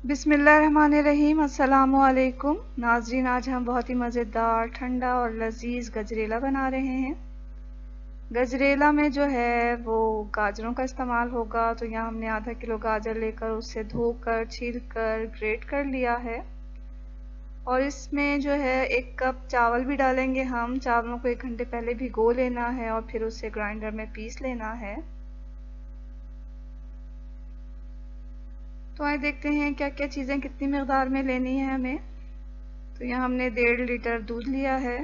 बिस्मिल्लाहिर्रहमानिर्रहीम। अस्सलामुअलैकुम नाज़रीन, आज हम बहुत ही मज़ेदार ठंडा और लजीज गजरेला बना रहे हैं। गजरेला में जो है वो गाजरों का इस्तेमाल होगा। तो यहाँ हमने आधा किलो गाजर लेकर उसे धोकर छीलकर ग्रेट कर लिया है और इसमें जो है 1 कप चावल भी डालेंगे हम। चावलों को 1 घंटे पहले भिगो लेना है और फिर उसे ग्राइंडर में पीस लेना है। तो आइए देखते हैं क्या क्या चीज़ें कितनी मकदार में लेनी है हमें। तो यहाँ हमने 1.5 लीटर दूध लिया है।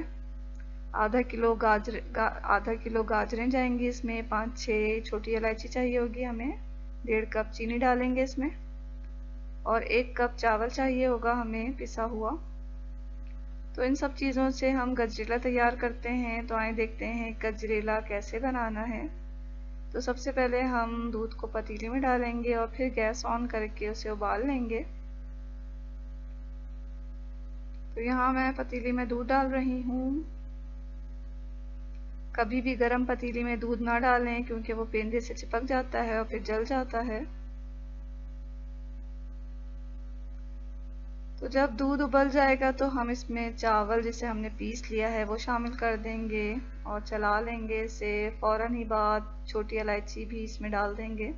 आधा किलो गाजरें जाएंगी इसमें। 5-6 छोटी इलायची चाहिए होगी हमें। 1.5 कप चीनी डालेंगे इसमें और 1 कप चावल चाहिए होगा हमें पिसा हुआ। तो इन सब चीज़ों से हम गजरेला तैयार करते हैं। तो आइए देखते हैं गजरेला कैसे बनाना है। तो सबसे पहले हम दूध को पतीले में डालेंगे और फिर गैस ऑन करके उसे उबाल लेंगे। तो यहाँ मैं पतीले में दूध डाल रही हूँ। कभी भी गर्म पतीली में दूध ना डालें क्योंकि वो पेंदे से चिपक जाता है और फिर जल जाता है। तो जब दूध उबल जाएगा तो हम इसमें चावल जिसे हमने पीस लिया है वो शामिल कर देंगे और चला लेंगे इसे। फौरन ही बाद छोटी इलायची भी इसमें डाल देंगे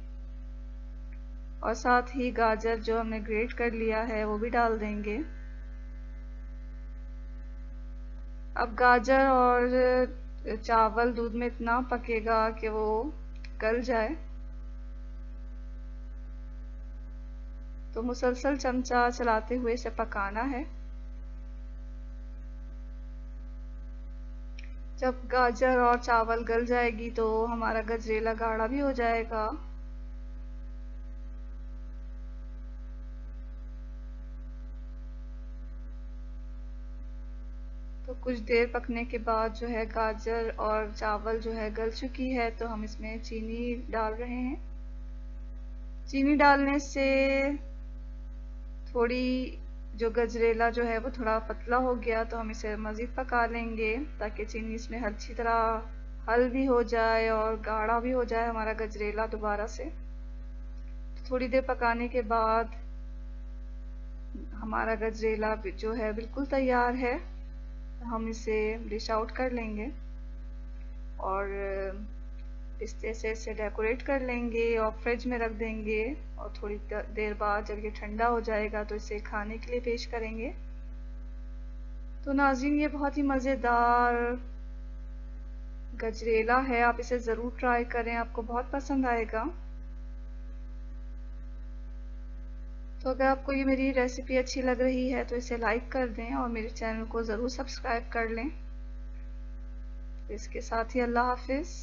और साथ ही गाजर जो हमने ग्रेट कर लिया है वो भी डाल देंगे। अब गाजर और चावल दूध में इतना पकेगा कि वो गल जाए। तो मुसलसल चमचा चलाते हुए इसे पकाना है। जब गाजर और चावल गल जाएगी तो हमारा गजरेला गाढ़ा भी हो जाएगा। तो कुछ देर पकने के बाद जो है गाजर और चावल जो है गल चुकी है। तो हम इसमें चीनी डाल रहे हैं। चीनी डालने से थोड़ी जो गजरेला जो है वो थोड़ा पतला हो गया। तो हम इसे मज़ीद पका लेंगे ताकि चीनी इसमें अच्छी तरह हल भी हो जाए और गाढ़ा भी हो जाए हमारा गजरेला दोबारा से। तो थोड़ी देर पकाने के बाद हमारा गजरेला जो है बिल्कुल तैयार है। हम इसे डिश आउट कर लेंगे और पिस्ते से इसे डेकोरेट कर लेंगे और फ्रिज में रख देंगे और थोड़ी देर बाद जब ये ठंडा हो जाएगा तो इसे खाने के लिए पेश करेंगे। तो नाज़रीन, ये बहुत ही मज़ेदार गजरेला है। आप इसे ज़रूर ट्राई करें, आपको बहुत पसंद आएगा। तो अगर आपको ये मेरी रेसिपी अच्छी लग रही है तो इसे लाइक कर दें और मेरे चैनल को ज़रूर सब्सक्राइब कर लें। तो इसके साथ ही अल्लाह हाफिज़।